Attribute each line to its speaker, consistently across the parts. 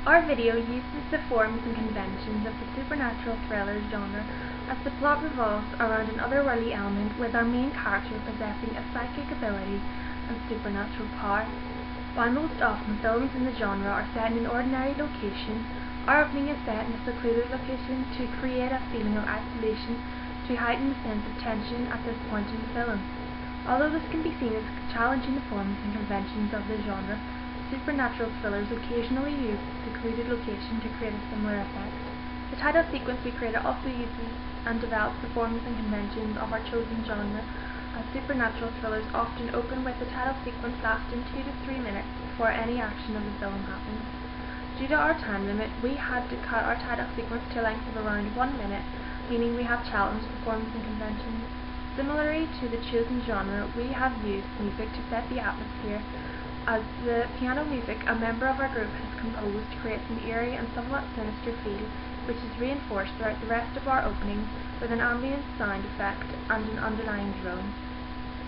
Speaker 1: Our video uses the forms and conventions of the supernatural thriller genre as the plot revolves around an otherworldly element with our main character possessing a psychic ability and supernatural power. While most often films in the genre are set in an ordinary location, our opening is set in a secluded location to create a feeling of isolation to heighten the sense of tension at this point in the film. Although this can be seen as challenging the forms and conventions of the genre, supernatural thrillers occasionally use a secluded location to create a similar effect. The title sequence we created also uses and develops the forms and conventions of our chosen genre, as supernatural thrillers often open with the title sequence lasting 2 to 3 minutes before any action of the film happens. Due to our time limit, we had to cut our title sequence to a length of around 1 minute, meaning we have challenged the forms and conventions. Similarly to the chosen genre, we have used music to set the atmosphere, as the piano music a member of our group has composed creates an eerie and somewhat sinister feel, which is reinforced throughout the rest of our openings with an ambient sound effect and an underlying drone.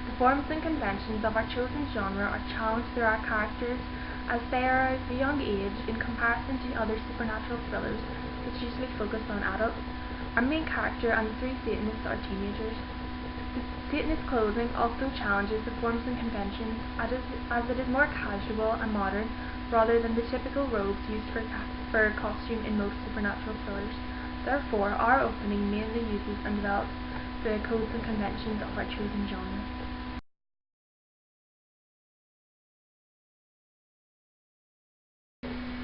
Speaker 1: The forms and conventions of our chosen genre are challenged through our characters, as they are of a young age in comparison to other supernatural thrillers, which usually focus on adults. Our main character and the 3 Satanists are teenagers. The Satanist clothing also challenges the forms and conventions, as it is more casual and modern rather than the typical robes used for costume in most supernatural thrillers. Therefore, our opening mainly uses and develops the codes and conventions of our chosen genre.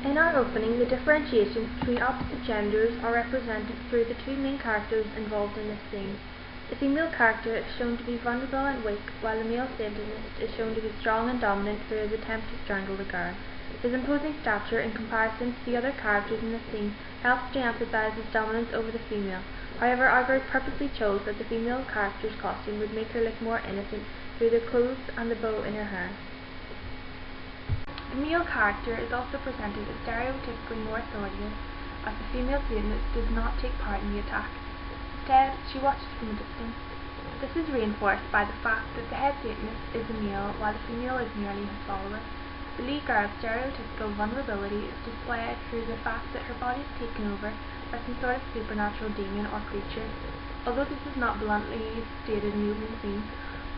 Speaker 1: In our opening, the differentiations between opposite genders are represented through the 2 main characters involved in this scene. The female character is shown to be vulnerable and weak, while the male Satanist is shown to be strong and dominant through his attempt to strangle the girl. His imposing stature in comparison to the other characters in the scene helps to emphasize his dominance over the female. However, our group purposely chose that the female character's costume would make her look more innocent through the clothes and the bow in her hair. The male character is also presented as stereotypically more authoritative, as the female Satanist does not take part in the attack. Instead, she watches from a distance. This is reinforced by the fact that the head Satanist is a male, while the female is merely his follower. The lead girl's stereotypical vulnerability is displayed through the fact that her body is taken over by some sort of supernatural demon or creature. Although this is not bluntly stated in the opening scene,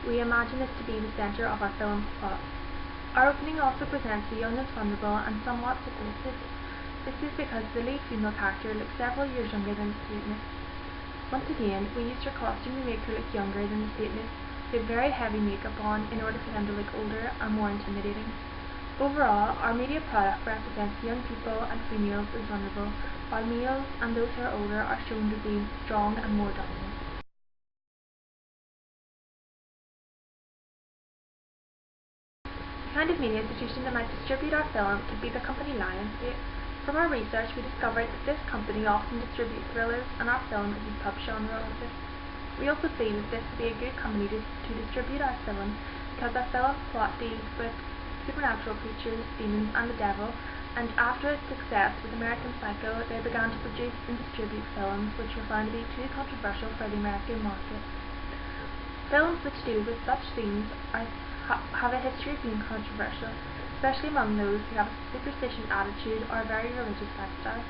Speaker 1: we imagine this to be the centre of our film's plot. Our opening also presents the young as vulnerable and somewhat submissive. This is because the lead female character looks several years younger than the Satanist. Once again, we used her costume to make her look younger than the Satanist, who had very heavy makeup on in order for them to look older and more intimidating. Overall, our media product represents young people and females as vulnerable, while males and those who are older are shown to be strong and more dominant. The kind of media institution that might distribute our film could be the company Lionsgate. From our research, we discovered that this company often distributes thrillers, and our film is a pub genre of this. We also feel that this would be a good company to distribute our film because our film's plot deals with supernatural creatures, demons, and the devil, and after its success with American Psycho, they began to produce and distribute films which were found to be too controversial for the American market. Films which deal with such themes have a history of being controversial, especially among those who have a superstitious attitude or a very religious lifestyle.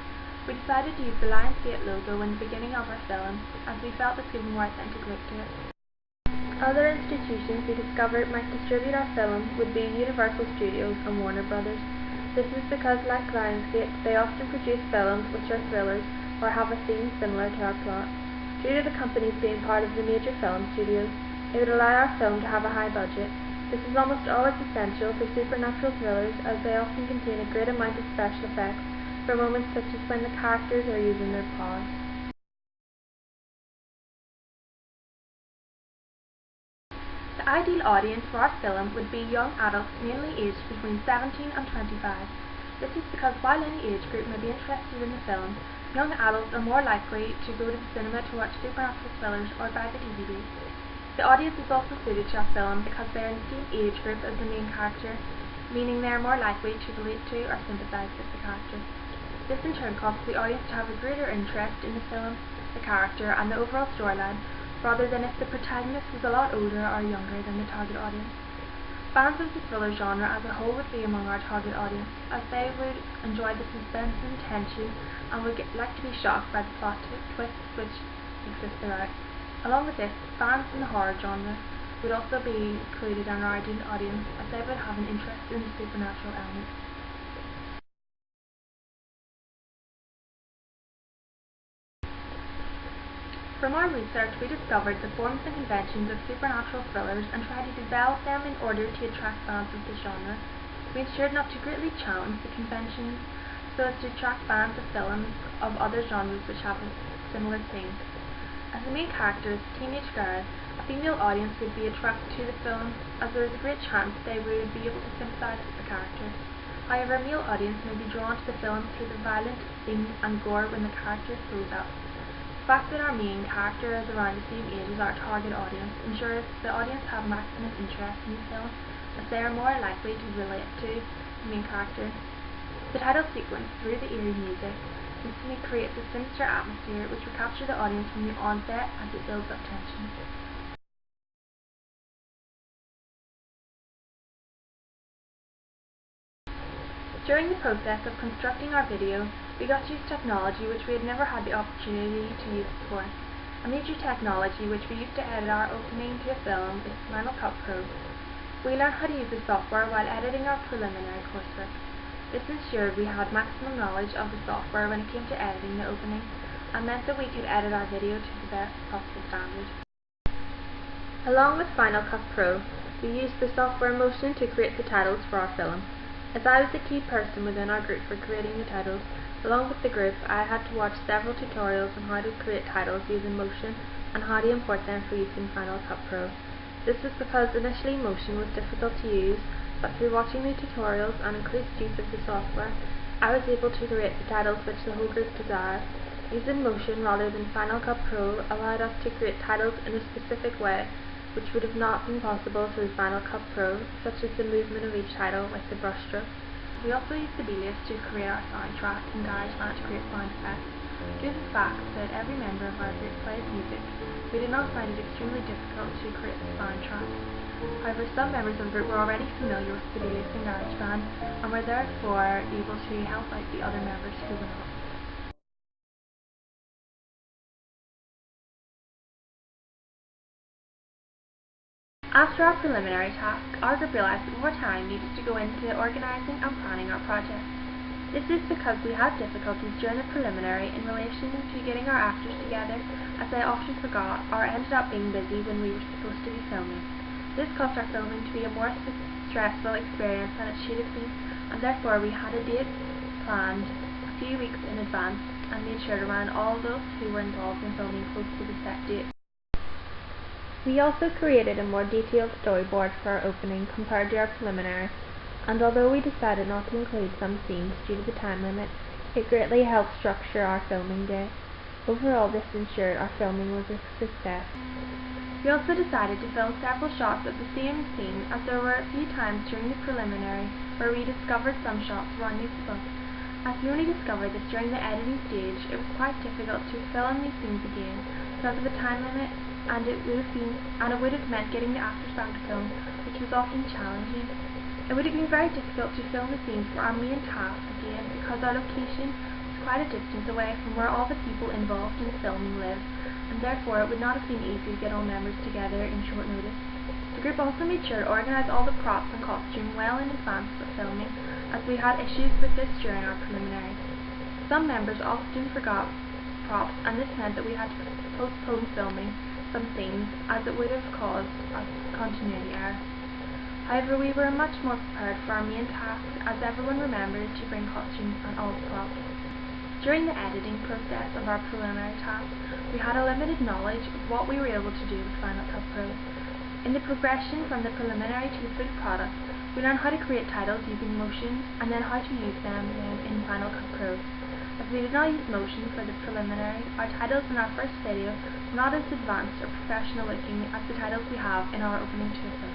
Speaker 1: We decided to use the Lionsgate logo in the beginning of our film, as we felt this gave a more authentic look to it. Other institutions we discovered might distribute our film would be Universal Studios and Warner Brothers. This is because, like Lionsgate, they often produce films which are thrillers or have a theme similar to our plot. Due to the companies being part of the major film studios, it would allow our film to have a high budget. This is almost always essential for supernatural thrillers, as they often contain a great amount of special effects for moments such as when the characters are using their powers. The ideal audience for our film would be young adults mainly aged between 17 and 25. This is because while any age group may be interested in the film, young adults are more likely to go to the cinema to watch supernatural thrillers or buy the DVD. The audience is also suited to our film because they are in the same age group as the main character, meaning they are more likely to relate to or sympathise with the character. This in turn causes the audience to have a greater interest in the film, the character, and the overall storyline, rather than if the protagonist was a lot older or younger than the target audience. Fans of the thriller genre as a whole would be among our target audience, as they would enjoy the suspense and tension and would like to be shocked by the plot twists which exist throughout. Along with this, fans in the horror genre would also be included in our ideal audience, as they would have an interest in the supernatural element. From our research, we discovered the forms and conventions of supernatural thrillers and tried to develop them in order to attract fans of the genre. We ensured not to greatly challenge the conventions so as to attract fans of films of other genres which have a similar theme. As the main character is a teenage girl, a female audience would be attracted to the film, as there is a great chance they would be able to sympathise with the character. However, a male audience may be drawn to the film through the violent scenes and gore when the character throws up. The fact that our main character is around the same age as our target audience ensures the audience have maximum interest in the film, as they are more likely to relate to the main character. The title sequence, through the eerie music, instantly creates a sinister atmosphere which will capture the audience from the onset as it builds up tension. During the process of constructing our video, we got to use technology which we had never had the opportunity to use before. A major technology which we use to edit our opening to a film is Final Cut Pro. We learned how to use the software while editing our preliminary coursework. This ensured we had maximum knowledge of the software when it came to editing the opening, and meant that we could edit our video to the best possible standard. Along with Final Cut Pro, we used the software Motion to create the titles for our film. As I was the key person within our group for creating the titles, along with the group I had to watch several tutorials on how to create titles using Motion and how to import them for use in Final Cut Pro. This was because initially Motion was difficult to use, but through watching the tutorials and increased use of the software, I was able to create the titles which the whole group desired. Using Motion rather than Final Cut Pro allowed us to create titles in a specific way, which would have not been possible through Final Cut Pro, such as the movement of each title with the brushstroke. We also used the Alias to create our soundtrack and GarageBand to create sound effects. Due to the fact that every member of our group plays music, we did not find it extremely difficult to create the soundtrack. However, some members of the group were already familiar with the Alias and GarageBand and were therefore able to help out the other members who were not. After our preliminary task, our group realised that more time needed to go into organising and planning our project. This is because we had difficulties during the preliminary in relation to getting our actors together, as they often forgot or ended up being busy when we were supposed to be filming. This caused our filming to be a more stressful experience than it should have been, and therefore we had a date planned a few weeks in advance and made sure to run all those who were involved in filming close to the set date. We also created a more detailed storyboard for our opening compared to our preliminary, and although we decided not to include some scenes due to the time limit, it greatly helped structure our filming day. Overall, this ensured our filming was a success. We also decided to film several shots of the same scene, as there were a few times during the preliminary where we discovered some shots were unusable. As we only discovered this during the editing stage, it was quite difficult to film these scenes again because of the time limit, and it would have meant getting the actors back to film, which was often challenging. It would have been very difficult to film the scenes for our main task again, because our location was quite a distance away from where all the people involved in the filming live, and therefore it would not have been easy to get all members together in short notice. The group also made sure to organise all the props and costume well in advance of filming, as we had issues with this during our preliminary. Some members often forgot props, and this meant that we had to postpone filming some scenes, as it would have caused a continuity error. However, we were much more prepared for our main task, as everyone remembered to bring costumes and all the props. During the editing process of our preliminary task, we had a limited knowledge of what we were able to do with Final Cut Pro. In the progression from the preliminary to the finished product, we learned how to create titles using Motion, and then how to use them in Final Cut Pro. As we did not use Motion for the preliminary, our titles in our first video were not as advanced or professional looking as the titles we have in our opening to a film.